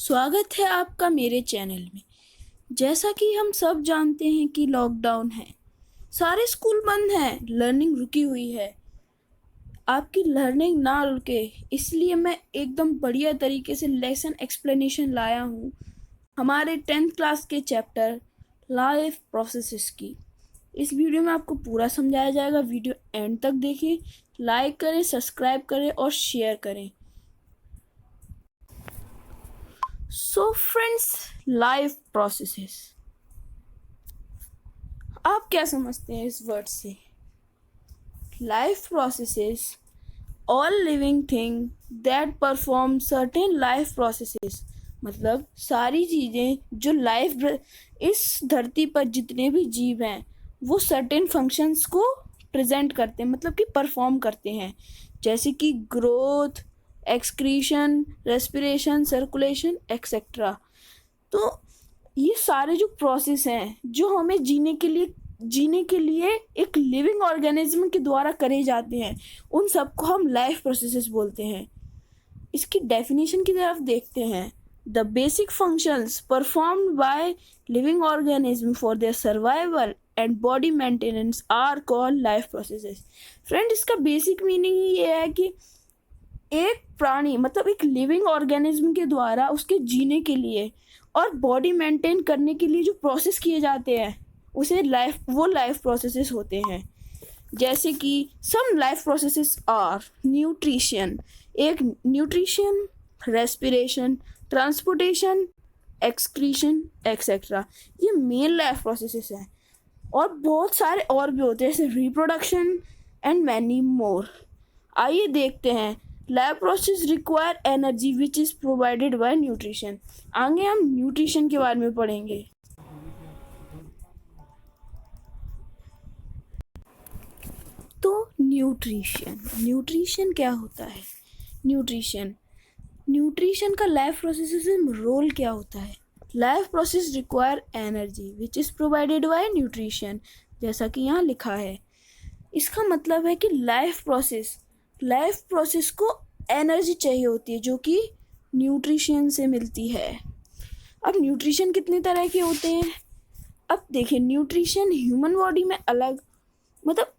स्वागत है आपका मेरे चैनल में। जैसा कि हम सब जानते हैं कि लॉकडाउन है, सारे स्कूल बंद हैं, लर्निंग रुकी हुई है। आपकी लर्निंग ना रुके इसलिए मैं एकदम बढ़िया तरीके से लेसन एक्सप्लेनेशन लाया हूँ हमारे 10th क्लास के चैप्टर लाइफ प्रोसेसेस की। इस वीडियो में आपको पूरा समझाया जाएगा। वीडियो एंड तक देखिए, लाइक करें, सब्सक्राइब करें और शेयर करें। सो फ्रेंड्स, लाइफ प्रोसेसेस, आप क्या समझते हैं इस वर्ड से? Life processes, all living thing that perform certain life processes, मतलब सारी चीज़ें जो लाइफ इस धरती पर जितने भी जीव हैं वो सर्टेन फंक्शंस को प्रेजेंट करते हैं, मतलब कि परफॉर्म करते हैं, जैसे कि growth, excretion, respiration, circulation etcetera. तो ये सारे जो प्रोसेस हैं जो हमें जीने के लिए एक लिविंग ऑर्गेनिज्म के द्वारा करे जाते हैं, उन सबको हम लाइफ प्रोसेसेस बोलते हैं। इसकी डेफिनेशन की तरफ देखते हैं। The basic functions performed by living organism for their survival and body maintenance are called life processes. Friend, इसका बेसिक मीनिंग ही ये है कि एक प्राणी, मतलब एक लिविंग ऑर्गेनिज्म के द्वारा उसके जीने के लिए और बॉडी मेंटेन करने के लिए जो प्रोसेस किए जाते हैं उसे लाइफ प्रोसेसेस होते हैं। जैसे कि some life processes are nutrition, एक nutrition, respiration, transportation, excretion etcetera, ये मेन लाइफ प्रोसेसेस हैं। और बहुत सारे और भी होते हैं जैसे रिप्रोडक्शन एंड मैनी मोर। आइए देखते हैं। Life process require energy which is provided by nutrition. आगे हम न्यूट्रिशन के बारे में पढ़ेंगे। तो न्यूट्रिशन क्या होता है? न्यूट्रिशन का लाइफ प्रोसेस में रोल क्या होता है? Life process require energy which is provided by nutrition, जैसा कि यहाँ लिखा है। इसका मतलब है कि लाइफ प्रोसेस को एनर्जी चाहिए होती है जो कि न्यूट्रिशन से मिलती है। अब न्यूट्रिशन कितने तरह के होते हैं? अब देखिए, न्यूट्रिशन ह्यूमन बॉडी में अलग, मतलब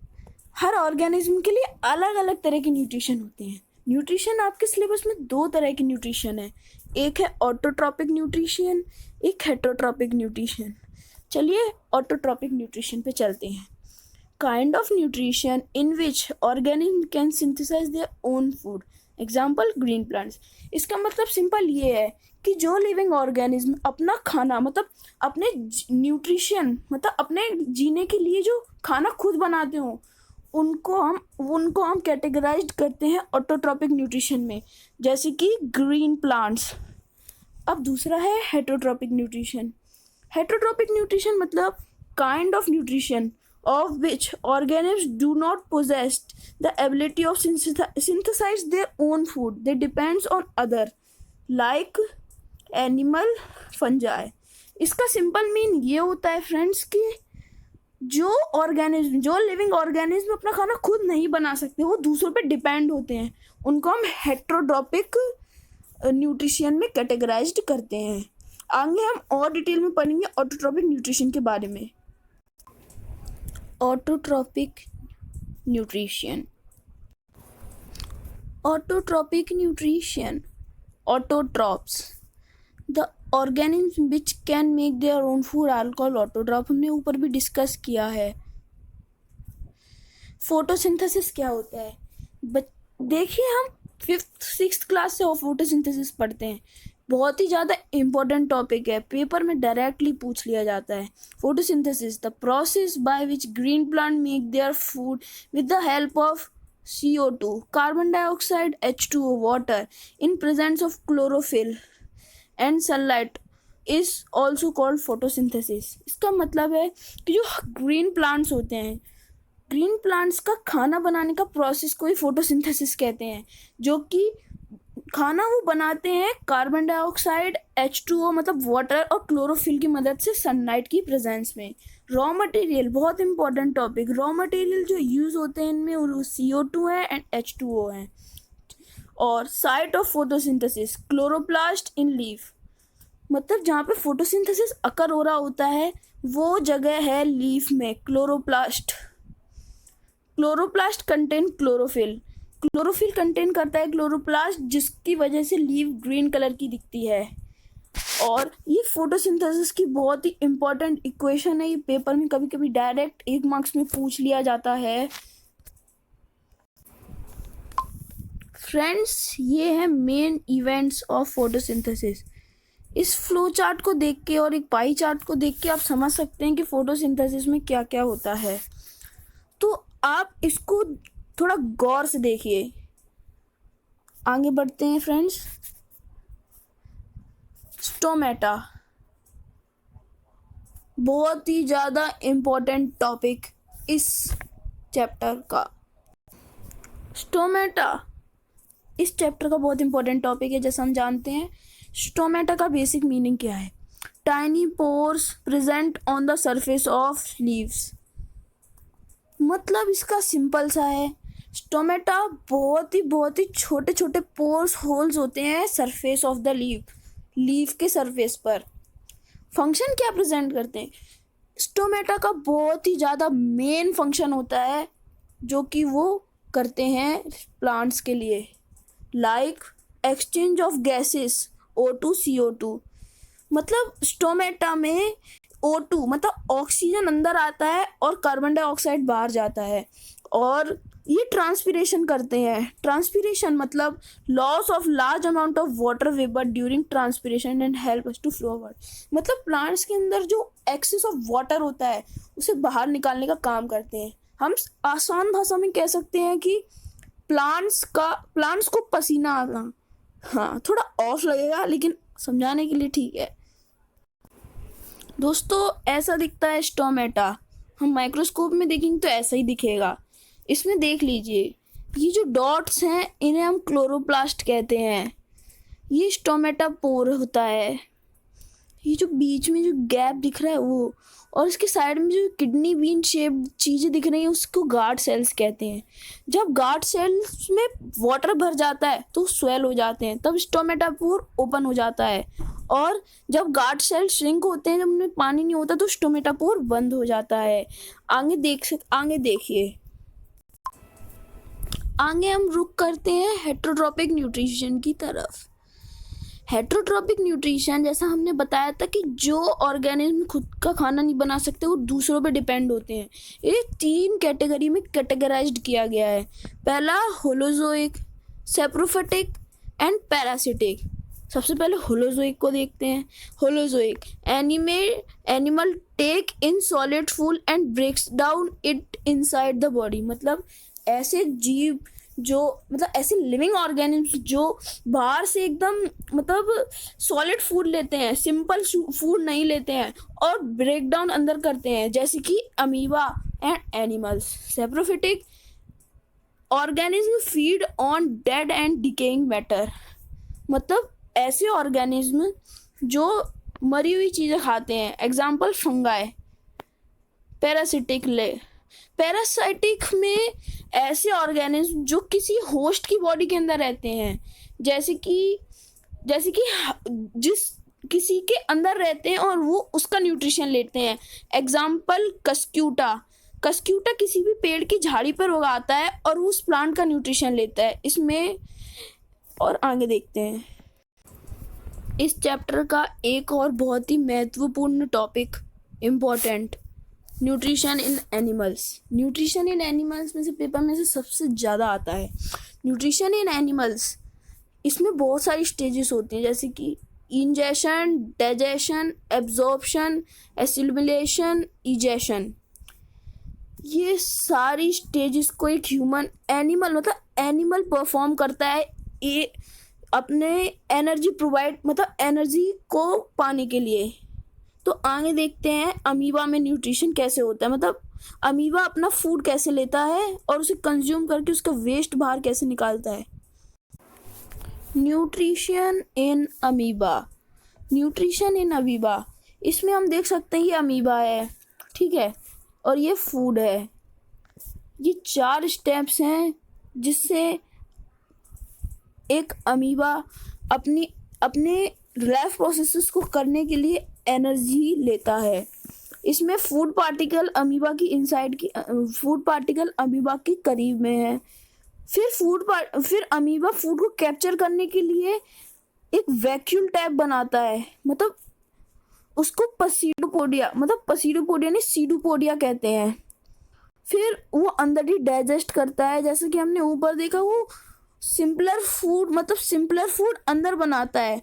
हर ऑर्गेनिज्म के लिए अलग अलग तरह के न्यूट्रिशन होते हैं। न्यूट्रिशन आपके सिलेबस में दो तरह के न्यूट्रिशन है, एक है ऑटोट्रॉपिक न्यूट्रिशन, एक हेटरोट्रॉपिक न्यूट्रिशन। चलिए ऑटोट्रॉपिक न्यूट्रिशन पे चलते हैं। Kind of nutrition in which organism can synthesize their own food, example green plants. इसका मतलब सिंपल ये है कि जो लिविंग ऑर्गेनिज्म अपना खाना, मतलब अपने न्यूट्रिशन, मतलब अपने जीने के लिए जो खाना खुद बनाते हो, उनको हम कैटेगराइज करते हैं ऑटोट्रॉपिक न्यूट्रिशन में, जैसे कि ग्रीन प्लांट्स। अब दूसरा है हेटरोट्रॉपिक न्यूट्रिशन। हेटरोट्रॉपिक न्यूट्रिशन मतलब kind of nutrition of which organisms do not possess the ability of synthesize their own food. They depends on other like animal, fungi. इसका simple mean ये होता है friends कि जो लिविंग ऑर्गेनिज्म अपना खाना खुद नहीं बना सकते, वो दूसरों पे डिपेंड होते हैं, उनको हम हेटरोट्रॉपिक न्यूट्रिशन में कैटेगराइज्ड करते हैं। आगे हम और डिटेल में पढ़ेंगे ऑटोट्रॉपिक न्यूट्रिशन के बारे में। Autotrophic nutrition. Autotrophs, the organisms which can make their own food are called autotroph। हमने ऊपर भी डिस्कस किया है। फोटोसिंथेसिस क्या होता है? देखिए, हम 5th-6th क्लास से फोटोसिंथेसिस पढ़ते हैं। बहुत ही ज़्यादा इम्पोर्टेंट टॉपिक है, पेपर में डायरेक्टली पूछ लिया जाता है। Photosynthesis, the process by which green plant make their food with the help of CO2, carbon dioxide, H2O, water in presence of chlorophyll and sunlight is also called photosynthesis. इसका मतलब है कि जो ग्रीन प्लांट्स होते हैं, green plants का खाना बनाने का प्रोसेस को ही फोटोसिंथेसिस कहते हैं, जो कि खाना वो बनाते हैं कार्बन डाइऑक्साइड, H2O मतलब वाटर और क्लोरोफिल की मदद से सनलाइट की प्रेजेंस में। रॉ मटेरियल, बहुत इंपॉर्टेंट टॉपिक, रॉ मटेरियल जो यूज़ होते हैं इनमें वो CO2 है एंड H2O है। और site of photosynthesis, chloroplast in leaf, मतलब जहाँ पे फोटोसिंथेसिस अकर हो रहा होता है वो जगह है लीफ में। Chloroplast contain chlorophyll. Chlorophyll contain करता है क्लोरोप्लास्ट, जिसकी वजह से लीफ ग्रीन कलर की दिखती है। और ये फोटोसिंथेसिस की बहुत ही इम्पोर्टेंट इक्वेशन है। ये पेपर में कभी कभी डायरेक्ट 1 मार्क्स में पूछ लिया जाता है। फ्रेंड्स, ये है मेन इवेंट्स ऑफ फोटोसिंथेसिस। इस फ्लो चार्ट को देख के और एक पाई चार्ट को देख के आप समझ सकते हैं कि फोटोसिंथेसिस में क्या क्या होता है। तो आप इसको थोड़ा गौर से देखिए। आगे बढ़ते हैं फ्रेंड्स। स्टोमेटा बहुत ही ज़्यादा इम्पोर्टेंट टॉपिक इस चैप्टर का। स्टोमेटा इस चैप्टर का बहुत इंपॉर्टेंट टॉपिक है। जैसा हम जानते हैं, स्टोमेटा का बेसिक मीनिंग क्या है? Tiny pores present on the surface of leaves. मतलब इसका सिंपल सा है, स्टोमेटा बहुत ही छोटे छोटे पोर्स होल्स होते हैं सरफेस ऑफ द लीफ के सरफेस पर। फंक्शन क्या प्रेजेंट करते हैं? स्टोमेटा का बहुत ही ज़्यादा मेन फंक्शन होता है जो कि वो करते हैं प्लांट्स के लिए, like exchange of gases O2 CO2। मतलब स्टोमेटा में O2 मतलब ऑक्सीजन अंदर आता है और कार्बन डाइऑक्साइड बाहर जाता है, और ये ट्रांसपिरेशन करते हैं। ट्रांसपिरेशन मतलब loss of large amount of water vapour during transpiration and help us to flow upward. मतलब प्लांट्स के अंदर जो एक्सेस ऑफ वाटर होता है उसे बाहर निकालने का काम करते हैं। हम आसान भाषा में कह सकते हैं कि प्लांट्स को पसीना आना। हाँ, थोड़ा ऑफ लगेगा लेकिन समझाने के लिए ठीक है। दोस्तों, ऐसा दिखता है स्टोमेटा। हम माइक्रोस्कोप में देखेंगे तो ऐसा ही दिखेगा। इसमें देख लीजिए, ये जो डॉट्स हैं इन्हें हम क्लोरोप्लास्ट कहते हैं। ये स्टोमेटा पोर होता है। ये जो बीच में जो गैप दिख रहा है वो, और इसके साइड में जो किडनी बीन शेप चीज़ें दिख रही हैं उसको गार्ड सेल्स कहते हैं। जब गार्ड सेल्स में वाटर भर जाता है तो स्वेल हो जाते हैं, तब स्टोमेटा पोर ओपन हो जाता है। और जब गार्ड सेल श्रिंक होते हैं, जब उनमें पानी नहीं होता, तो स्टोमेटा पोर बंद हो जाता है। आगे देखिए। आगे हम रुक करते हैं हेटरोट्रॉपिक न्यूट्रिशन की तरफ। हेटरोट्रॉपिक न्यूट्रिशन, जैसा हमने बताया था कि जो ऑर्गेनिज्म खुद का खाना नहीं बना सकते वो दूसरों पे डिपेंड होते हैं। ये 3 कैटेगरी में कैटेगराइज्ड किया गया है। पहला होलोजोइक, सैप्रोफिटिक एंड पैरासिटिक। सबसे पहले होलोजोइक को देखते हैं। Holozoic animal take in solid food and breaks down it inside the body. मतलब ऐसे जीव जो ऐसे लिविंग ऑर्गेनिज्म जो बाहर से एकदम सॉलिड फूड लेते हैं, सिंपल फूड नहीं लेते हैं, और ब्रेक डाउन अंदर करते हैं, जैसे कि amoeba and animals. Saprophytic organism feed on dead and decaying matter. मतलब ऐसे ऑर्गेनिज्म जो मरी हुई चीज़ें खाते हैं, एग्जाम्पल फंगाई। पैरासिटिक में ऐसे ऑर्गेनिज्म जो किसी होस्ट की बॉडी के अंदर रहते हैं, जैसे कि जिस किसी के अंदर रहते हैं और वो उसका न्यूट्रिशन लेते हैं। एग्जाम्पल कस्क्यूटा किसी भी पेड़ की झाड़ी पर उगाता है और वो उस प्लांट का न्यूट्रिशन लेता है इसमें। और आगे देखते हैं, इस चैप्टर का एक और बहुत ही महत्वपूर्ण topic important, nutrition in animals. Nutrition in animals में से पेपर में से सबसे ज़्यादा आता है। न्यूट्रिशन इन एनिमल्स, इसमें बहुत सारी स्टेजेस होती हैं, जैसे कि ingestion, digestion, absorption, assimilation, egestion. ये सारी स्टेजेस को एक एनिमल परफॉर्म करता है ये अपने एनर्जी को पाने के लिए। तो आगे देखते हैं अमीबा में न्यूट्रिशन कैसे होता है। अमीबा अपना फूड कैसे लेता है और उसे कंज्यूम करके उसका वेस्ट बाहर कैसे निकालता है। न्यूट्रिशन इन अमीबा, इसमें हम देख सकते हैं ये अमीबा है, ठीक है, और ये फूड है। ये 4 स्टेप्स हैं जिससे एक अमीबा अपने लाइफ प्रोसेसेस को करने के लिए एनर्जी लेता है। इसमें फूड पार्टिकल अमीबा की करीब में है। फिर अमीबा फूड को कैप्चर करने के लिए एक वैक्यूल टैप बनाता है, मतलब उसको पसीडोपोडिया नहीं सीडोपोडिया कहते हैं। फिर वो अंदर ही डाइजेस्ट करता है, जैसे कि हमने ऊपर देखा, वो सिंपलर फूड अंदर बनाता है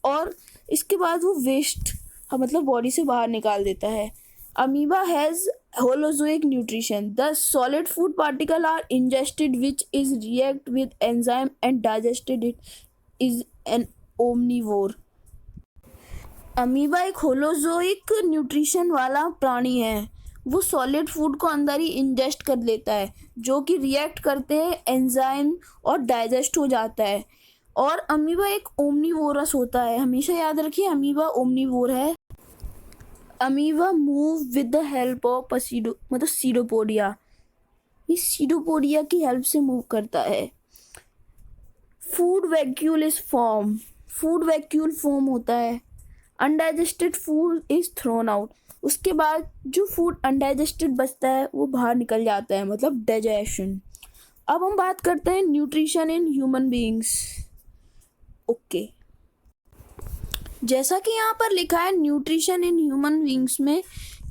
और इसके बाद वो वेस्ट मतलब बॉडी से बाहर निकाल देता है। Amoeba has holozoic nutrition. The solid food particles are ingested which is react with enzyme and digested. It is an omnivore. Amoeba एक होलोजोइक न्यूट्रिशन वाला प्राणी है। वो सॉलिड फूड को अंदर ही इंजेस्ट कर लेता है, जो कि रिएक्ट करते हैं एंजाइम और डाइजेस्ट हो जाता है। और अमीबा एक ओमनीवोरस होता है, हमेशा याद रखिए अमीबा ओमनीवोर है। Amoeba move with the help of pseudopodia. ये सीडोपोडिया की हेल्प से मूव करता है। फूड वैक्यूल फॉर्म होता है। Undigested food is thrown out. उसके बाद जो फूड अनडाइजेस्टेड बचता है वो बाहर निकल जाता है, मतलब डाइजेशन। अब हम बात करते हैं nutrition in human beings. Okay, जैसा कि यहाँ पर लिखा है न्यूट्रिशन इन ह्यूमन बीइंग्स में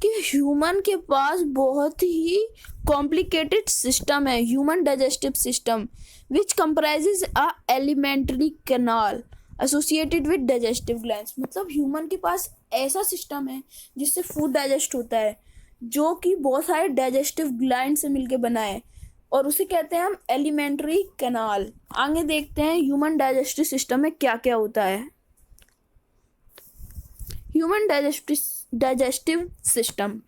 कि ह्यूमन के पास बहुत ही कॉम्प्लिकेटेड सिस्टम है, human digestive system, which comprises a alimentary canal associated with digestive glands. मतलब ह्यूमन के पास ऐसा सिस्टम है जिससे फूड डाइजेस्ट होता है, जो कि बहुत सारे डाइजेस्टिव ग्लैंड से मिलके बना है, और उसे कहते हैं हम एलिमेंट्री कैनाल। आगे देखते हैं ह्यूमन डाइजेस्टिव सिस्टम में क्या क्या होता है। ह्यूमन डाइजेस्टिव सिस्टम,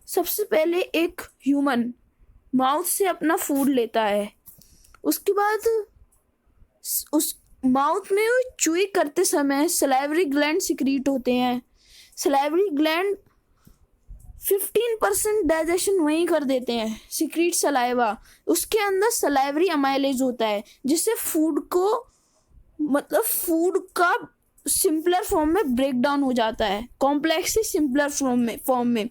सबसे पहले एक ह्यूमन माउथ से अपना फूड लेता है। उसके बाद उस माउथ में च्यूइंग करते समय सलाइवरी ग्लैंड सिक्रीट होते हैं। सलाइवरी ग्लैंड 15% डाइजेशन वहीं कर देते हैं, सिक्रीट सलाइवा। उसके अंदर सलाइवरी अमाइलेज होता है, जिससे फूड का सिंपलर फॉर्म में ब्रेक डाउन हो जाता है, कॉम्प्लेक्स से सिंपलर फॉर्म में,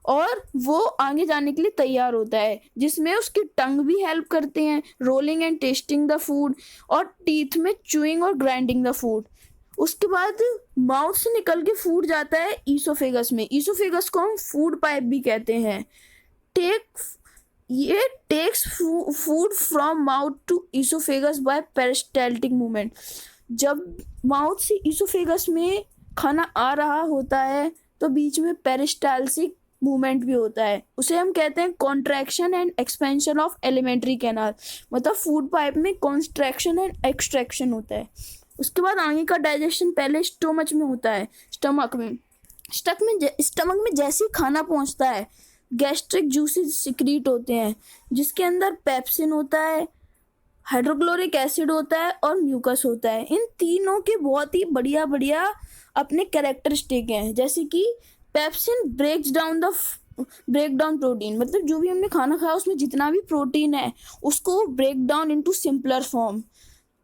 और वो आगे जाने के लिए तैयार होता है, जिसमें उसकी टंग भी हेल्प करते हैं rolling and testing the food, और टीथ में च्यूइंग और ग्राइंडिंग द फूड। उसके बाद माउथ से निकल के फूड जाता है ईसोफेगस में। ईसोफेगस को हम फूड पाइप भी कहते हैं। ये takes food from mouth to oesophagus by peristaltic movement. जब माउथ से ईसोफेगस में खाना आ रहा होता है तो बीच में पेरिस्टाल्सिक मूवमेंट भी होता है, उसे हम कहते हैं contraction and expansion of alimentary canal. मतलब फूड पाइप में कॉन्ट्रैक्शन एंड एक्सट्रैक्शन होता है। उसके बाद आगे का डाइजेशन पहले स्टोमच में होता है, स्टमक में जैसे ही खाना पहुंचता है गैस्ट्रिक जूसेस सिक्रीट होते हैं, जिसके अंदर पेप्सिन होता है, हाइड्रोक्लोरिक एसिड होता है और म्यूकस होता है। इन तीनों के बहुत ही बढ़िया अपने कैरेक्टरिस्टिक हैं, जैसे कि पेप्सिन ब्रेक डाउन प्रोटीन, मतलब जो भी हमने खाना खाया उसमें जितना भी प्रोटीन है उसको break down into simpler form.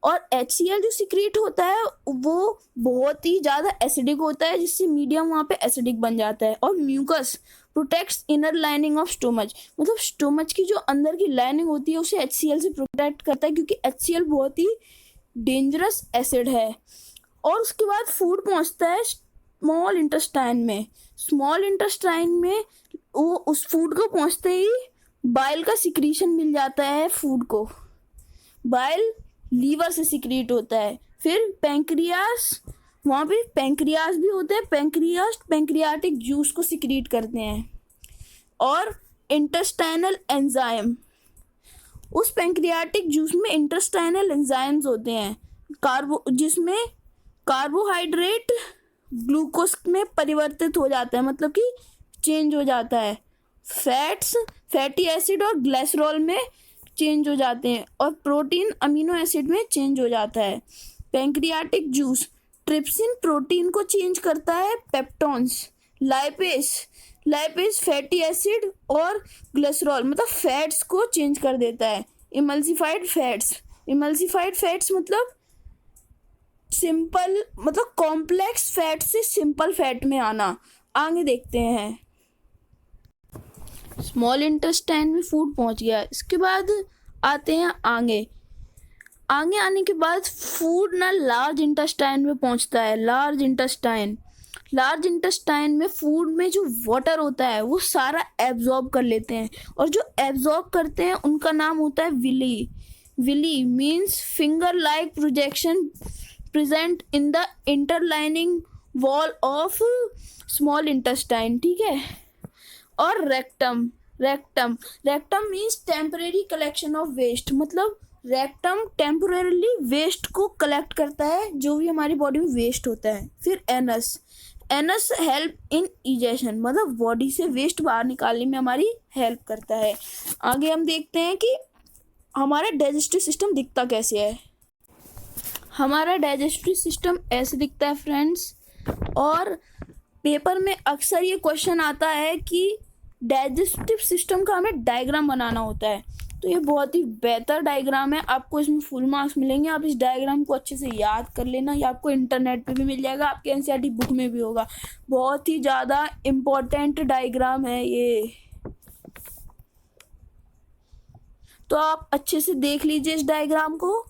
और HCl जो सिक्रीट होता है वो बहुत ही ज़्यादा एसिडिक होता है, जिससे मीडियम वहाँ पे एसिडिक बन जाता है। और mucus protects inner lining of stomach, मतलब स्टोमच की जो अंदर की लाइनिंग होती है उसे HCl से प्रोटेक्ट करता है, क्योंकि HCl बहुत ही डेंजरस एसिड है। और उसके बाद फूड पहुँचता है स्मॉल इंटेस्टाइन में वो उस फूड को पहुँचते ही बाइल का सिक्रीशन मिल जाता है फूड को। बाइल लीवर से सिक्रीट होता है। फिर पैंक्रियास, वहाँ पे पैंक्रियास भी होते हैं, पैंक्रियाटिक जूस को सिक्रीट करते हैं। और इंटेस्टाइनल एंजाइम, उस पैंक्रियाटिक जूस में इंटेस्टाइनल एंजाइम्स होते हैं जिसमें कार्बोहाइड्रेट ग्लूकोज में परिवर्तित हो जाता है, मतलब कि चेंज हो जाता है। फैटी एसिड और ग्लिसरॉल में चेंज हो जाते हैं, और प्रोटीन अमीनो एसिड में चेंज हो जाता है। पैंक्रियाटिक जूस ट्रिप्सिन प्रोटीन को चेंज करता है, पेप्टोन्स, लाइपेज फैटी एसिड और ग्लिसरॉल मतलब फैट्स को चेंज कर देता है। इमल्सिफाइड फैट्स मतलब सिंपल मतलब कॉम्प्लेक्स फैट से सिंपल फैट में आना। आगे देखते हैं। स्मॉल इंटेस्टाइन में फूड पहुंच गया, इसके बाद आते हैं आगे। आगे आने के बाद फूड ना लार्ज इंटेस्टाइन में पहुंचता है। लार्ज इंटेस्टाइन में फूड में जो वाटर होता है वो सारा एब्जॉर्ब कर लेते हैं, और जो एब्जॉर्ब करते हैं उनका नाम होता है villi means finger like projection present in the interlining wall of small intestine, ठीक है। और rectum means temporary collection of waste, मतलब रेक्टम टेम्पोरेरली वेस्ट को कलेक्ट करता है, जो भी हमारी बॉडी में वेस्ट होता है। फिर एनस हेल्प इन इजेशन, मतलब बॉडी से वेस्ट बाहर निकालने में हमारी हेल्प करता है। आगे हम देखते हैं कि हमारा डाइजेस्टिव सिस्टम दिखता कैसे है। हमारा डाइजेस्टिव सिस्टम ऐसे दिखता है फ्रेंड्स, और पेपर में अक्सर ये क्वेश्चन आता है कि डाइजेस्टिव सिस्टम का हमें डायग्राम बनाना होता है। तो ये बहुत ही बेहतर डायग्राम है, आपको इसमें फुल मार्क्स मिलेंगे। आप इस डायग्राम को अच्छे से याद कर लेना, ये आपको इंटरनेट पे भी मिल जाएगा, आपके एनसीईआरटी बुक में भी होगा। बहुत ही ज़्यादा इम्पोर्टेंट डायग्राम है ये, तो आप अच्छे से देख लीजिए इस डायग्राम को।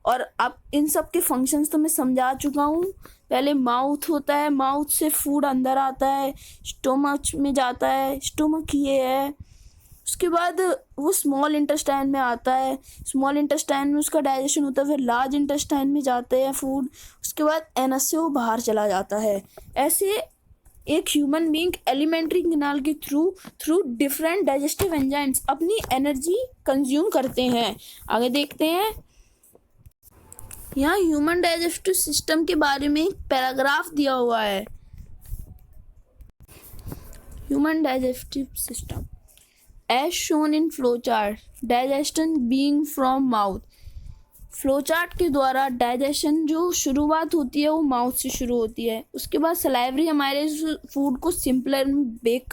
और अब इन सब के फंक्शंस तो मैं समझा चुका हूँ। पहले माउथ होता है, माउथ से फूड अंदर आता है, स्टोमच में जाता है, स्टोमक ये है। उसके बाद वो स्मॉल इंटेस्टाइन में आता है, स्मॉल इंटेस्टाइन में उसका डाइजेशन होता है, फिर लार्ज इंटेस्टाइन में जाते हैं फूड, उसके बाद एनस से वो बाहर चला जाता है। ऐसे एक ह्यूमन बीइंग एलिमेंट्री कैनाल के थ्रू डिफरेंट डाइजेस्टिव एंजाइम्स अपनी एनर्जी कंज्यूम करते हैं। आगे देखते हैं। यहाँ ह्यूमन डाइजेस्टिव सिस्टम के बारे में एक पैराग्राफ दिया हुआ है। Human digestive system as shown in flow chart, digestion being from mouth. Flow chart के द्वारा डाइजेशन जो शुरुआत होती है वो माउथ से शुरू होती है, उसके बाद सलाइवरी हमारे फूड को सिंपलर में ब्रेक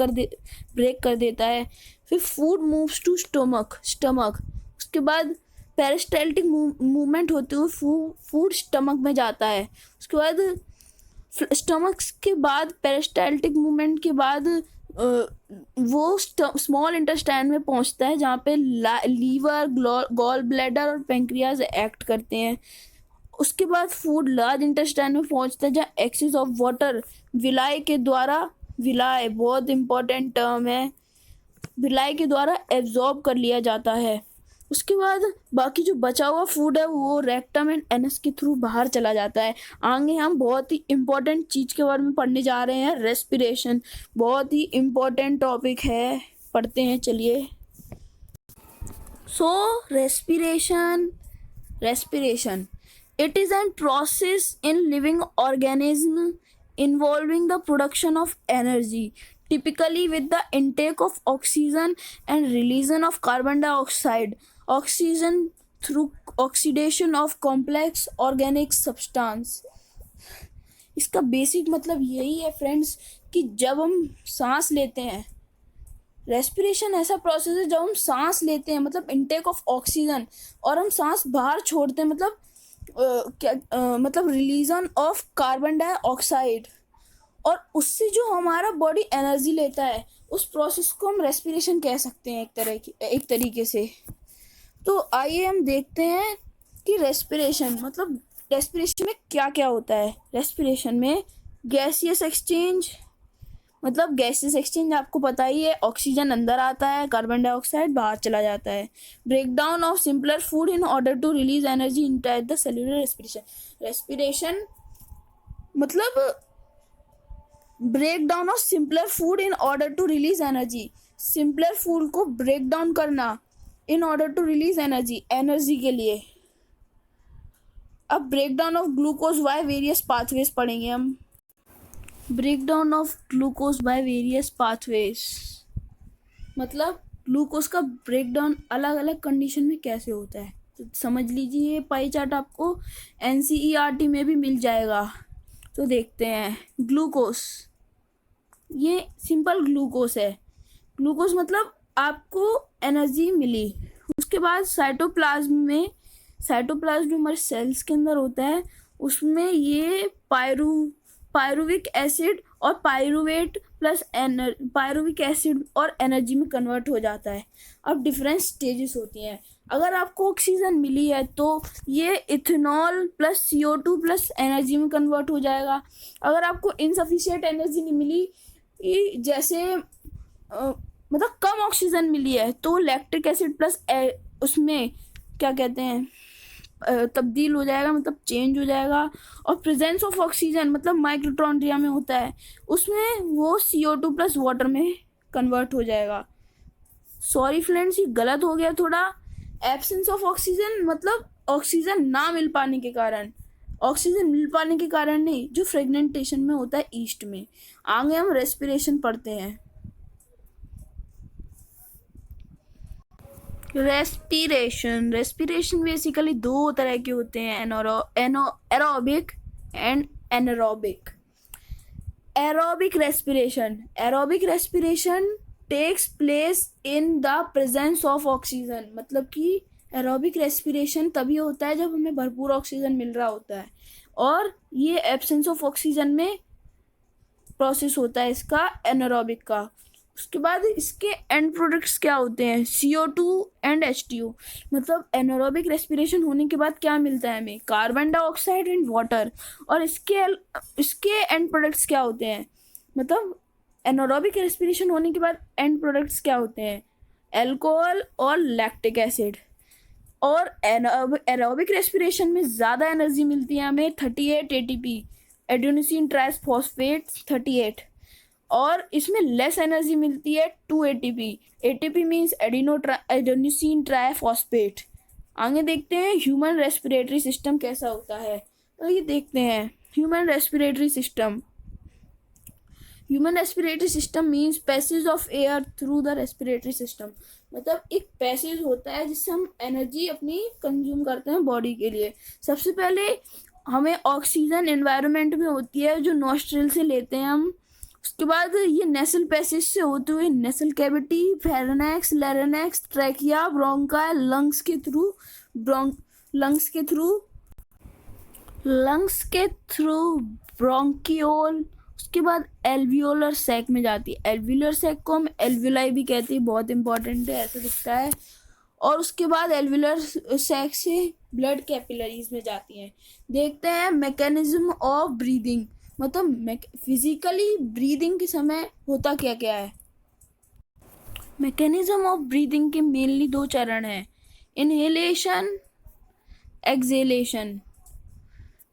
कर देता है। फिर फूड मूव्स टू स्टमक, उसके बाद पेरिस्टाल्टिक मूवमेंट होते हुए फूड स्टमक में जाता है। उसके बाद स्टमक के बाद पेरिस्टाल्टिक मूवमेंट के बाद वो स्मॉल इंटेस्टाइन में पहुंचता है, जहाँ पे लीवर, गॉल ब्लैडर और पेंक्रियाज एक्ट करते हैं। उसके बाद फूड लार्ज इंटेस्टाइन में पहुंचता है, जहाँ एक्सेस ऑफ वाटर विलाई के द्वारा, विलाई बहुत इंपॉर्टेंट टर्म है, विलाई के द्वारा एब्जॉर्ब कर लिया जाता है। उसके बाद बाकी जो बचा हुआ फूड है वो रेक्टम एंड एनस के थ्रू बाहर चला जाता है। आगे हम बहुत ही इम्पोर्टेंट चीज़ के बारे में पढ़ने जा रहे हैं, रेस्पिरेशन। बहुत ही इम्पोर्टेंट टॉपिक है, पढ़ते हैं चलिए। So respiration it is an process in living organism involving the production of energy, typically with the intake of oxygen and release of carbon dioxide, oxygen through oxidation of complex organic substance। इसका basic मतलब यही है friends कि जब हम सांस लेते हैं, रेस्पिरेशन ऐसा प्रोसेस है जब हम सांस लेते हैं मतलब इनटेक ऑफ ऑक्सीजन, और हम सांस बाहर छोड़ते हैं मतलब मतलब रिलीजन ऑफ कार्बन डाइऑक्साइड, और उससे जो हमारा बॉडी एनर्जी लेता है उस प्रोसेस को हम रेस्पिरेशन कह सकते हैं एक तरीके से। तो आइए हम देखते हैं कि रेस्पिरेशन में क्या क्या होता है। रेस्पिरेशन में गैसियस एक्सचेंज, मतलब गैसेस एक्सचेंज आपको पता ही है, ऑक्सीजन अंदर आता है, कार्बन डाइऑक्साइड बाहर चला जाता है। Breakdown of simpler food in order to release energy inside the cellular respiration मतलब breakdown of simpler food in order to release energy, simpler food को ब्रेक डाउन करना in order to release energy के लिए। अब breakdown of glucose by various pathways पढ़ेंगे हम। Breakdown of glucose by various pathways मतलब glucose का breakdown अलग अलग कंडीशन में कैसे होता है, तो समझ लीजिए। ये पाई चार्ट आपको एनसीईआरटी में भी मिल जाएगा। तो देखते हैं। ग्लूकोज, ये सिंपल ग्लूकोज है। ग्लूकोज मतलब आपको एनर्जी मिली। उसके बाद साइटोप्लाज्म जो हमारे सेल्स के अंदर होता है उसमें ये पायरुविक एसिड और पायरुवेट प्लस पायरुविक एसिड और एनर्जी में कन्वर्ट हो जाता है। अब डिफरेंट स्टेजेस होती हैं। अगर आपको ऑक्सीजन मिली है तो ये ethanol plus CO2 plus energy में कन्वर्ट हो जाएगा। अगर आपको इनसफिशिएंट एनर्जी नहीं मिली, जैसे मतलब कम ऑक्सीजन मिली है, तो लैक्टिक एसिड प्लस उसमें क्या कहते हैं तब्दील हो जाएगा, मतलब चेंज हो जाएगा। और प्रेजेंस ऑफ ऑक्सीजन मतलब माइटोकॉन्ड्रिया में होता है, उसमें वो CO2 प्लस वाटर में कन्वर्ट हो जाएगा। सॉरी फ्रेंड्स, ये गलत हो गया थोड़ा। एब्सेंस ऑफ ऑक्सीजन मतलब ऑक्सीजन ना मिल पाने के कारण, ऑक्सीजन मिल पाने के कारण नहीं, जो फ्रेगमेंटेशन में होता है ईस्ट में। आगे हम रेस्पिरेशन पढ़ते हैं। रेस्पिरेशन बेसिकली दो तरह के होते हैं, aerobic and anaerobic. Aerobic respiration takes place in the presence of oxygen. मतलब कि एरोबिक रेस्पिरेशन तभी होता है जब हमें भरपूर ऑक्सीजन मिल रहा होता है, और ये एब्सेंस ऑफ ऑक्सीजन में प्रोसेस होता है इसका एनारोबिक का। उसके बाद इसके एंड प्रोडक्ट्स क्या होते हैं, CO2 एंड H2O। मतलब एनारोबिक रेस्पिरेशन होने के बाद क्या मिलता है हमें, कार्बन डाइऑक्साइड एंड वाटर। और इसके एंड प्रोडक्ट्स क्या होते हैं, मतलब एनारोबिक रेस्पिरेशन होने के बाद एंड प्रोडक्ट्स क्या होते हैं, अल्कोहल और लैक्टिक एसिड। और एरोबिक रेस्पिरेशन में ज़्यादा एनर्जी मिलती है हमें, 38 ATP, एडेनोसिन ट्राइफॉस्फेट 38। और इसमें लेस एनर्जी मिलती है 2 ATP। ATP means adenosine triphosphate. आगे देखते हैं ह्यूमन रेस्पिरेटरी सिस्टम कैसा होता है। तो ये देखते हैं human respiratory system means passage of air through the respiratory system. मतलब एक पैसेज होता है जिससे हम एनर्जी अपनी कंज्यूम करते हैं बॉडी के लिए। सबसे पहले हमें ऑक्सीजन एनवायरनमेंट में होती है जो नॉस्ट्रिल से लेते हैं हम। उसके बाद ये नेसल पैसेज से होते हुए nasal cavity, pharynx, larynx, trachea, bronchi, lungs के थ्रू ब्रोंकियोल। उसके बाद एल्वियोलर सैक में जाती है। एल्वियोलर सैक को हम एल्वियोलाई भी कहते हैं, बहुत इंपॉर्टेंट है, ऐसा दिखता है। और उसके बाद एल्वियोलर सैक से ब्लड कैपिलरीज में जाती हैं। देखते हैं मैकेनिज्म ऑफ ब्रीदिंग, मतलब फिजिकली ब्रीदिंग के समय होता क्या क्या है। मैकेनिज्म ऑफ ब्रीदिंग के मेनली 2 चरण हैं, इनहेलेशन, एक्सहेलेशन।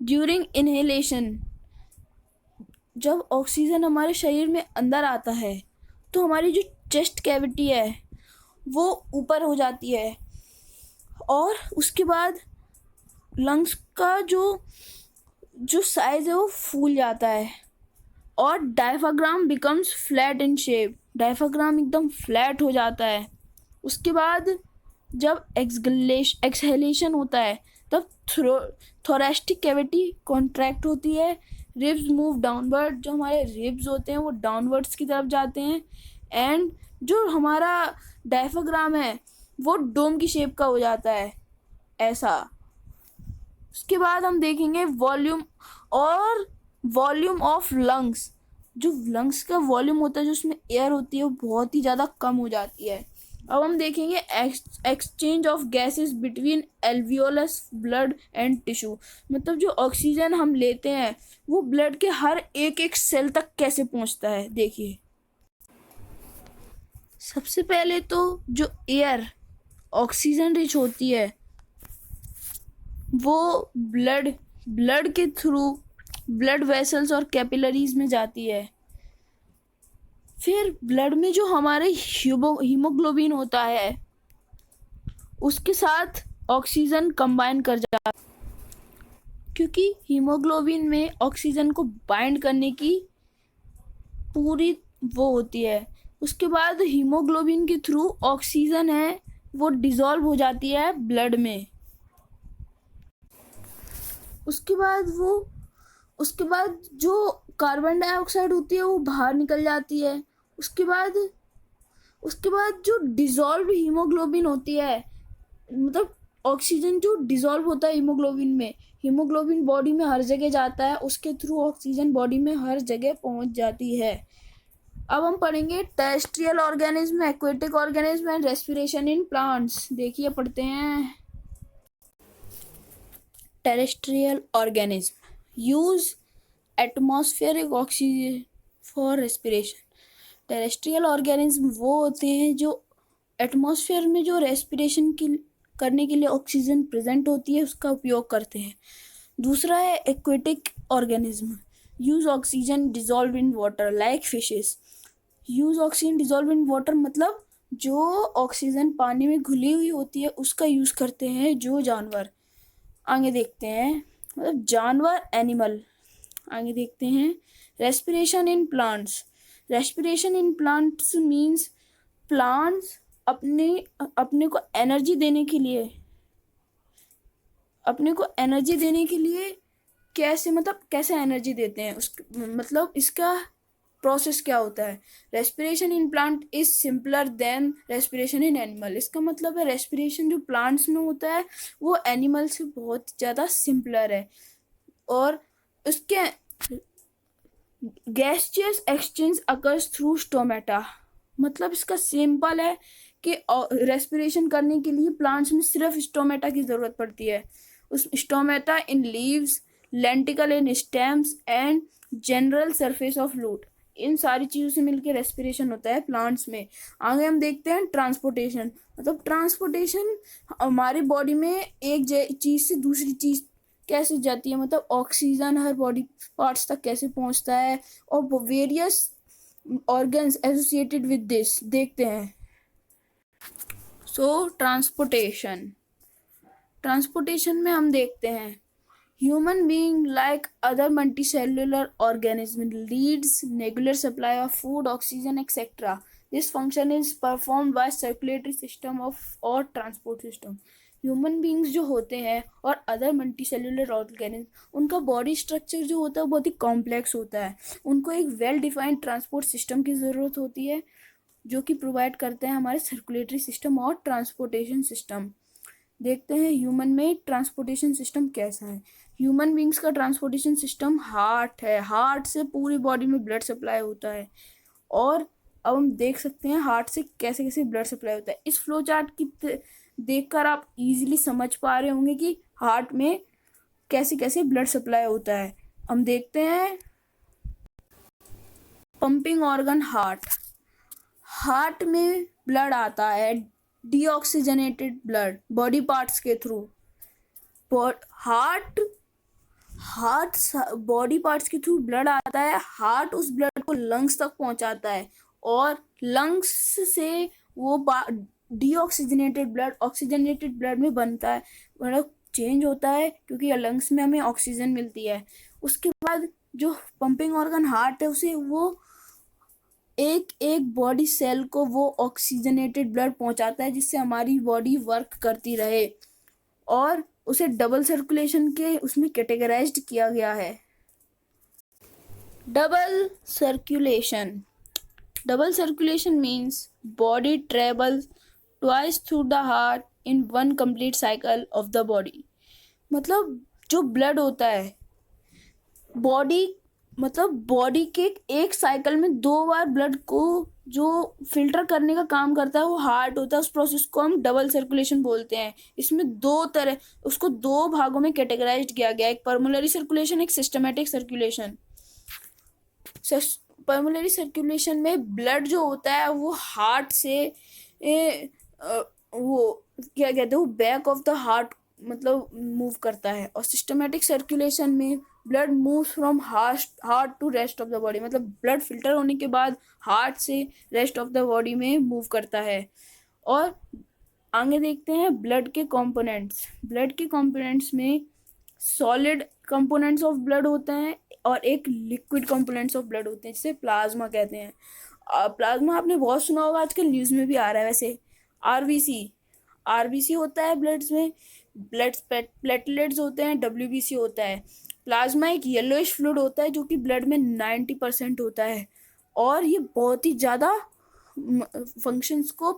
ड्यूरिंग इनहेलेशन जब ऑक्सीजन हमारे शरीर में अंदर आता है तो हमारी जो चेस्ट कैविटी है वो ऊपर हो जाती है, और उसके बाद लंग्स का जो साइज है वो फूल जाता है, और diaphragm becomes flat in shape. Diaphragm एकदम फ्लैट हो जाता है। उसके बाद जब एक्सहेलेशन होता है तब थोरेस्टिक कैविटी कॉन्ट्रैक्ट होती है, रिब्स मूव डाउनवर्ड। जो हमारे रिब्स होते हैं वो डाउनवर्ड्स की तरफ जाते हैं, एंड जो हमारा डायफ्राम है वो डोम की शेप का हो जाता है ऐसा। उसके बाद हम देखेंगे वॉल्यूम ऑफ लंग्स। जो लंग्स का वॉल्यूम होता है, जो उसमें एयर होती है, वो बहुत ही ज़्यादा कम हो जाती है। अब हम देखेंगे exchange of gases between alveolus, blood and tissue. मतलब जो ऑक्सीजन हम लेते हैं वो ब्लड के हर एक सेल तक कैसे पहुंचता है। देखिए, सबसे पहले तो जो एयर ऑक्सीजन रिच होती है वो ब्लड के थ्रू ब्लड वेसल्स और कैपिलरीज में जाती है। फिर ब्लड में जो हमारे हीमोग्लोबिन होता है उसके साथ ऑक्सीजन कंबाइन कर जाता है, क्योंकि हीमोग्लोबिन में ऑक्सीजन को बाइंड करने की पूरी वो होती है। उसके बाद हीमोग्लोबिन के थ्रू ऑक्सीजन है वो डिसॉल्व हो जाती है ब्लड में। उसके बाद जो कार्बन डाइऑक्साइड होती है वो बाहर निकल जाती है। उसके बाद जो डिसॉल्व हीमोग्लोबिन होती है, मतलब ऑक्सीजन जो डिजॉल्व होता है हीमोग्लोबिन में, हीमोग्लोबिन बॉडी में हर जगह जाता है, उसके थ्रू ऑक्सीजन बॉडी में हर जगह पहुंच जाती है। अब हम पढ़ेंगे terrestrial organism, aquatic organism and respiration in plants. देखिए पढ़ते हैं। Terrestrial organism use atmospheric oxygen for respiration. Terrestrial organism वो होते हैं जो एटमॉस्फेयर में जो रेस्पिरेशन की करने के लिए ऑक्सीजन प्रेजेंट होती है उसका उपयोग करते हैं। दूसरा है aquatic organism, use oxygen dissolve in water like fishes. Use oxygen dissolve in water मतलब जो ऑक्सीजन पानी में घुली हुई होती है उसका यूज करते हैं जो जानवर। आगे देखते हैं, मतलब जानवर एनिमल। आगे देखते हैं respiration in plants. Respiration in plants means plants अपने को एनर्जी देने के लिए कैसे एनर्जी देते हैं, उस मतलब इसका प्रोसेस क्या होता है। Respiration in plant is simpler than respiration in animal. इसका मतलब है रेस्पिरेशन जो प्लांट्स में होता है वो एनिमल से बहुत ज़्यादा सिंपलर है। और उसके gaseous exchange occurs through stomata. मतलब इसका सिंपल है कि रेस्पिरेशन करने के लिए प्लांट्स में सिर्फ स्टोमेटा की ज़रूरत पड़ती है। उस stomata in leaves, lenticel in stems and general surface of root, इन सारी चीज़ों से मिलकर रेस्पिरेशन होता है प्लांट्स में। आगे हम देखते हैं ट्रांसपोर्टेशन। मतलब ट्रांसपोर्टेशन हमारी बॉडी में एक चीज़ से दूसरी चीज़ कैसे जाती है, मतलब ऑक्सीजन हर बॉडी पार्ट्स तक कैसे पहुंचता है, और various organs associated with this देखते हैं। सो ट्रांसपोर्टेशन में हम देखते हैं human being like other multicellular organism leads regular supply of food, oxygen etcetera. This function is performed by circulatory system of और ट्रांसपोर्ट सिस्टम। ह्यूमन बींग्स जो होते हैं और अदर मल्टीसेल्युलर ऑर्गेनिज्म उनका बॉडी स्ट्रक्चर जो होता है वो बहुत ही कॉम्प्लेक्स होता है। उनको एक वेल डिफाइंड ट्रांसपोर्ट सिस्टम की ज़रूरत होती है जो कि प्रोवाइड करते हैं हमारे सर्कुलेटरी सिस्टम और ट्रांसपोर्टेशन सिस्टम। देखते हैं ह्यूमन में ट्रांसपोर्टेशन सिस्टम कैसा है। ह्यूमन बींग्स का ट्रांसपोर्टेशन सिस्टम हार्ट है। हार्ट से पूरी बॉडी में ब्लड सप्लाई होता है। और अब हम देख सकते हैं हार्ट से कैसे कैसे ब्लड सप्लाई होता है। इस फ्लो चार्ट की देखकर आप इजीली समझ पा रहे होंगे कि हार्ट में कैसे कैसे ब्लड सप्लाई होता है। हम देखते हैं पंपिंग ऑर्गन हार्ट में ब्लड आता है डीऑक्सीजनेटेड ब्लड बॉडी पार्ट्स के थ्रू। हार्ट बॉडी पार्ट्स के थ्रू ब्लड आता है। हार्ट उस ब्लड को लंग्स तक पहुंचाता है और लंग्स से वो डीऑक्सीजनेटेड ब्लड ऑक्सीजनेटेड ब्लड में बनता है, मतलब चेंज होता है क्योंकि लंग्स में हमें ऑक्सीजन मिलती है। उसके बाद जो पंपिंग ऑर्गन हार्ट है उसे वो एक एक बॉडी सेल को वो ऑक्सीजनेटेड ब्लड पहुंचाता है जिससे हमारी बॉडी वर्क करती रहे, और उसे डबल सर्कुलेशन के उसमें कैटेगराइज्ड किया गया है। Double circulation means body travels twice through the heart in one complete cycle of the body. मतलब जो ब्लड होता है बॉडी के एक साइकिल में 2 बार ब्लड को जो फिल्टर करने का काम करता है वो हार्ट होता है। उस प्रोसेस को हम डबल सर्कुलेशन बोलते हैं। इसमें उसको 2 भागों में कैटेगराइज्ड किया गया है, एक पर्मुलरी सर्कुलेशन, एक सिस्टमैटिक सर्कुलेशन। पर्मुलरी सर्कुलेशन में ब्लड जो होता है वो हार्ट से वो क्या कहते हैं वो बैक ऑफ द हार्ट मतलब मूव करता है, और सिस्टमैटिक सर्कुलेशन में blood moves from heart to rest of the body. मतलब ब्लड फिल्टर होने के बाद हार्ट से रेस्ट ऑफ द बॉडी में मूव करता है। और आगे देखते हैं ब्लड के कंपोनेंट्स में सॉलिड कंपोनेंट्स ऑफ ब्लड होते हैं और एक लिक्विड कंपोनेंट्स ऑफ ब्लड होते हैं जिसे प्लाज्मा कहते हैं। प्लाज्मा आपने बहुत सुना होगा, आजकल न्यूज़ में भी आ रहा है। वैसे आरबीसी होता है ब्लड्स में, ब्लड प्लेटलेट्स होते हैं, डब्ल्यूबीसी होता है। प्लाज्मा एक येलोइश फ्लूइड होता है जो कि ब्लड में 90% होता है, और ये बहुत ही ज़्यादा फंक्शंस को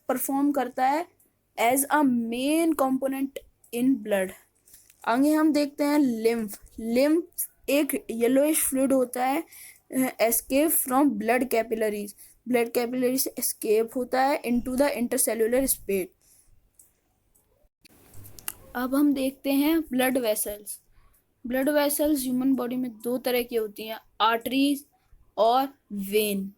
परफॉर्म करता है as a main component in blood. आगे हम देखते हैं लिम्फ। लिम्फ एक येलोइश फ्लूइड होता है, escape from blood capillaries. Blood capillary से एस्केप होता है इनटू द इंटरसेल्युलर स्पेस। अब हम देखते हैं blood vessels. Blood vessels human body में दो तरह की होती हैं, आर्टरीज और vein.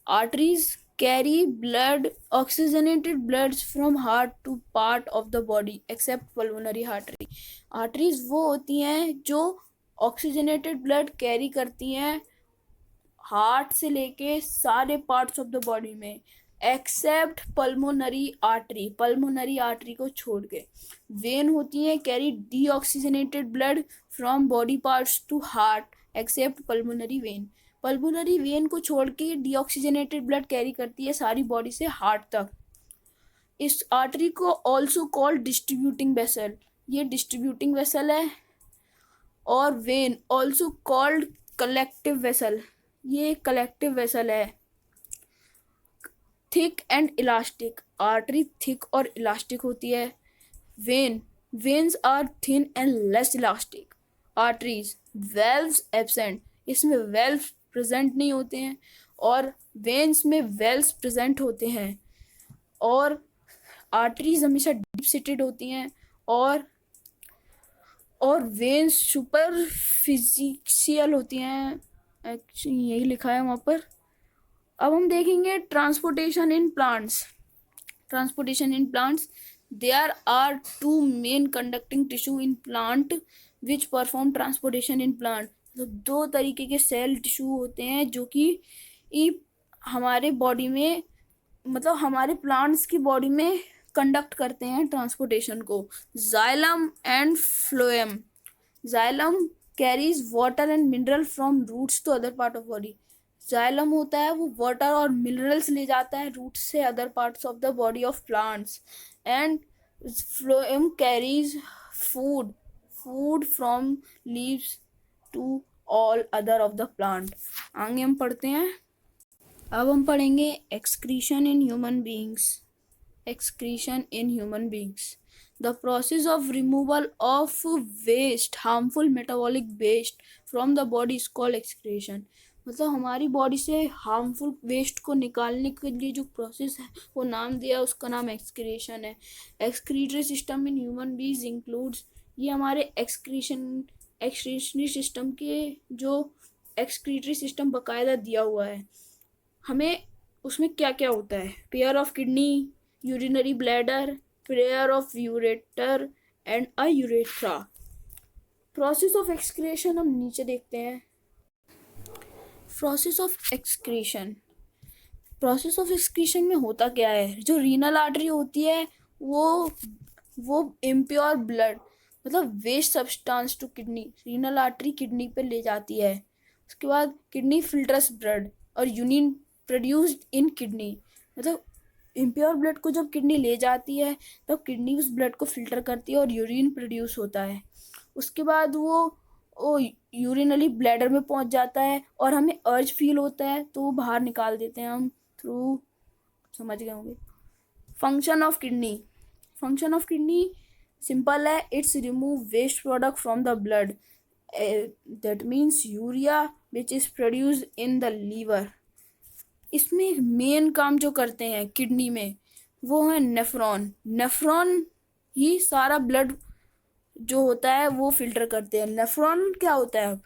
Arteries carry blood, oxygenated blood from heart to part of the body except pulmonary artery. Arteries वो होती हैं जो ऑक्सीजनेटेड ब्लड कैरी करती हैं हार्ट से लेके सारे पार्ट्स ऑफ द बॉडी में, except pulmonary artery, pulmonary artery को छोड़ के। वेन होती है carry deoxygenated blood from body parts to heart except pulmonary vein. Pulmonary vein को छोड़ के डीऑक्सीजनेटेड ब्लड कैरी करती है सारी बॉडी से हार्ट तक। इस आर्टरी को ऑल्सो कॉल्ड डिस्ट्रीब्यूटिंग वेसल, ये डिस्ट्रीब्यूटिंग वेसल है। और vein also called collective vessel, ये कलेक्टिव वेसल है। Thick and elastic, artery thick और इलास्टिक होती है। Veins are thin and less elastic. Arteries valves absent, इसमें वेल्व्स प्रेजेंट नहीं होते हैं और वेन्स में वेल्व्स प्रेजेंट होते हैं। और आर्टरीज हमेशा डीप सिटेड होती हैं और वेन्स सुपरफिशियल होती हैं। एक्चुअली यही लिखा है वहाँ पर। अब हम देखेंगे transportation in plants. Transportation in plants, there are two main conducting tissue in plant which perform transportation in plant. तो दो तरीके के सेल टिश्यू होते हैं जो कि हमारे बॉडी में, मतलब हमारे प्लांट्स की बॉडी में कंडक्ट करते हैं ट्रांसपोर्टेशन को। Xylem and phloem. Xylem carries water and mineral from roots to other part of body. Xylem होता है वो वाटर और मिनरल्स ले जाता है रूट्स से other parts of the body of plants. And phloem carries food from leaves to all other of the plant. आगे हम पढ़ते हैं। अब हम पढ़ेंगे excretion in human beings. Excretion in human beings, the process of removal of waste, harmful metabolic waste from the body is called excretion। मतलब हमारी body से हार्मफुल वेस्ट को निकालने के लिए जो प्रोसेस है वो नाम दिया, उसका नाम एक्सक्रीशन है। Excretory system in human beings includes, ये हमारे एक्सक्रीशनरी सिस्टम के जो एक्सक्रीटरी सिस्टम बाकायदा दिया हुआ है हमें, उसमें क्या क्या होता है। Pair of kidney, urinary bladder, pair of ureter and a urethra। Process of excretion हम नीचे देखते हैं। Process of excretion, process of excretion में होता क्या है, जो रीनल आर्टरी होती है वो इम्प्योर ब्लड, मतलब waste substance to kidney, renal artery kidney पे ले जाती है। उसके बाद किडनी फिल्टर्स ब्लड और यूरिन प्रोड्यूस्ड इन किडनी, मतलब इम्प्योर ब्लड को जब किडनी ले जाती है तब किडनी उस ब्लड को फिल्टर करती है और यूरिन प्रोड्यूस होता है। उसके बाद वो यूरिनली ब्लैडर में पहुंच जाता है और हमें अर्ज फील होता है तो वो बाहर निकाल देते हैं हम थ्रू, समझ गए होंगे। Function of kidney, function of kidney simple है, it's remove waste product from the blood, that means urea which is produced in the liver. इसमें मेन काम जो करते हैं किडनी में वो है नेफ्रॉन। नेफ्रॉन ही सारा ब्लड जो होता है वो फिल्टर करते हैं। नेफ्रॉन क्या होता है? अब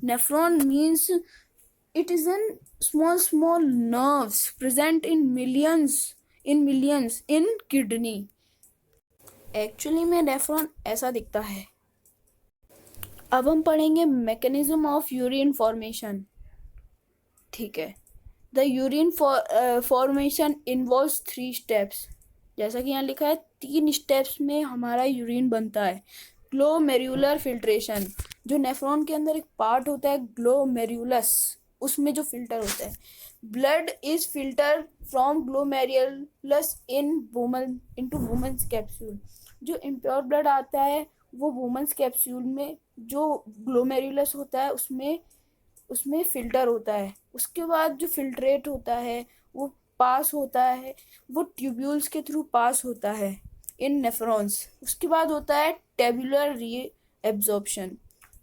nephron means it is an small nerves present in millions in kidney. Actually में नेफ्रॉन ऐसा दिखता है। अब हम पढ़ेंगे मैकेनिज्म ऑफ यूरिन फॉर्मेशन। ठीक है, the urine formation involves 3 steps. जैसा कि यहाँ लिखा है 3 स्टेप्स में हमारा यूरिन बनता है। ग्लोमेरुलर फिल्ट्रेशन, जो नेफ्रॉन के अंदर एक पार्ट होता है ग्लोमेरुलस, उसमें जो फिल्टर होता है। Blood is filter from glomerulus into Bowman's capsule, जो इम्प्योर ब्लड आता है वो वुमेन्स कैप्सूल में जो ग्लोमेरुलस होता है उसमें फिल्टर होता है। उसके बाद जो फिल्ट्रेट होता है वो पास होता है, वो ट्यूब्यूल्स के थ्रू पास होता है इन नेफ्रॉन्स। उसके बाद होता है tubular reabsorption.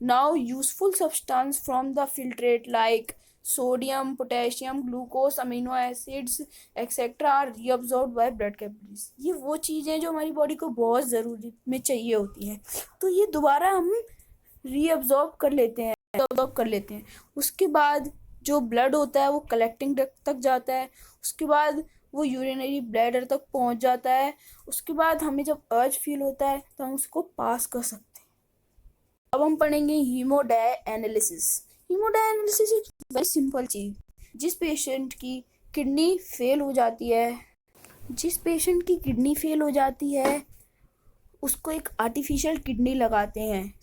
Now useful substance from the filtrate like sodium, potassium, glucose, amino acids etcetera are reabsorbed by blood capillaries. ये वो चीज़ें जो हमारी बॉडी को बहुत ज़रूरी में चाहिए होती हैं, तो ये दोबारा हम रीअब्जॉर्ब कर लेते हैं, उसके बाद जो ब्लड होता है वो कलेक्टिंग तक जाता है, उसके बाद वो यूरिनरी ब्लैडर तक पहुंच जाता है। उसके बाद हमें जब अर्ज फील होता है तो हम उसको पास कर सकते हैं। अब हम पढ़ेंगे हीमोडायनालिसिस। हीमोडायनालिसिस एक वेरी सिंपल चीज़, जिस पेशेंट की किडनी फेल हो जाती है उसको एक आर्टिफिशियल किडनी लगाते हैं।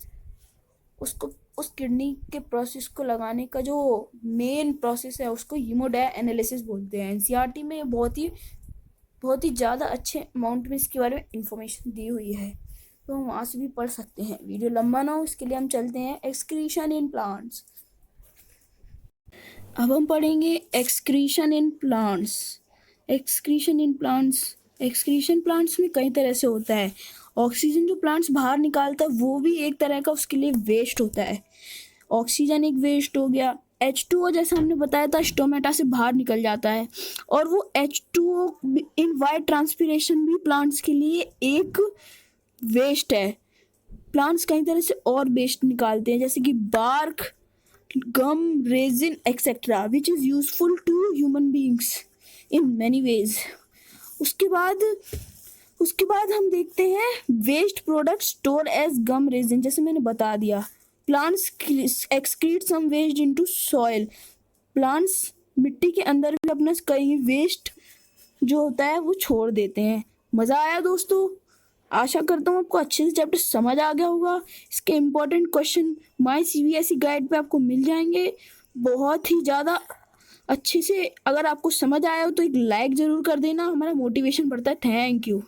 उसको उस किडनी के प्रोसेस को लगाने का जो मेन प्रोसेस है उसको हीमोडायनालिसिस बोलते हैं। एनसीईआरटी में बहुत ही ज़्यादा अच्छे अमाउंट में इसके बारे में इंफॉर्मेशन दी हुई है, तो हम वहाँ से भी पढ़ सकते हैं। वीडियो लंबा ना हो इसके लिए हम चलते हैं एक्सक्रीशन इन प्लांट्स। अब हम पढ़ेंगे एक्सक्रीशन इन प्लांट्स में कई तरह से होता है। ऑक्सीजन जो प्लांट्स बाहर निकालता है वो भी एक तरह का उसके लिए वेस्ट होता है। ऑक्सीजन एक वेस्ट हो गया। H2O जैसे हमने बताया था स्टोमेटा से बाहर निकल जाता है, और वो H2O इन वाइट ट्रांसपिरेशन भी प्लांट्स के लिए एक वेस्ट है। प्लांट्स कई तरह से और वेस्ट निकालते हैं, जैसे कि bark, gum, resin etcetera, which is useful to human beings in many ways. उसके बाद हम देखते हैं waste product store as gum, resin, जैसे मैंने बता दिया। Plants excrete some waste into soil. Plants मिट्टी के अंदर भी अपना कई वेस्ट जो होता है वो छोड़ देते हैं। मज़ा आया दोस्तों? आशा करता हूँ आपको अच्छे से चैप्टर समझ आ गया होगा। इसके important question my CBSE guide पे आपको मिल जाएंगे बहुत ही ज़्यादा अच्छे से। अगर आपको समझ आया हो तो एक लाइक ज़रूर कर देना, हमारा मोटिवेशन बढ़ता है। Thank you.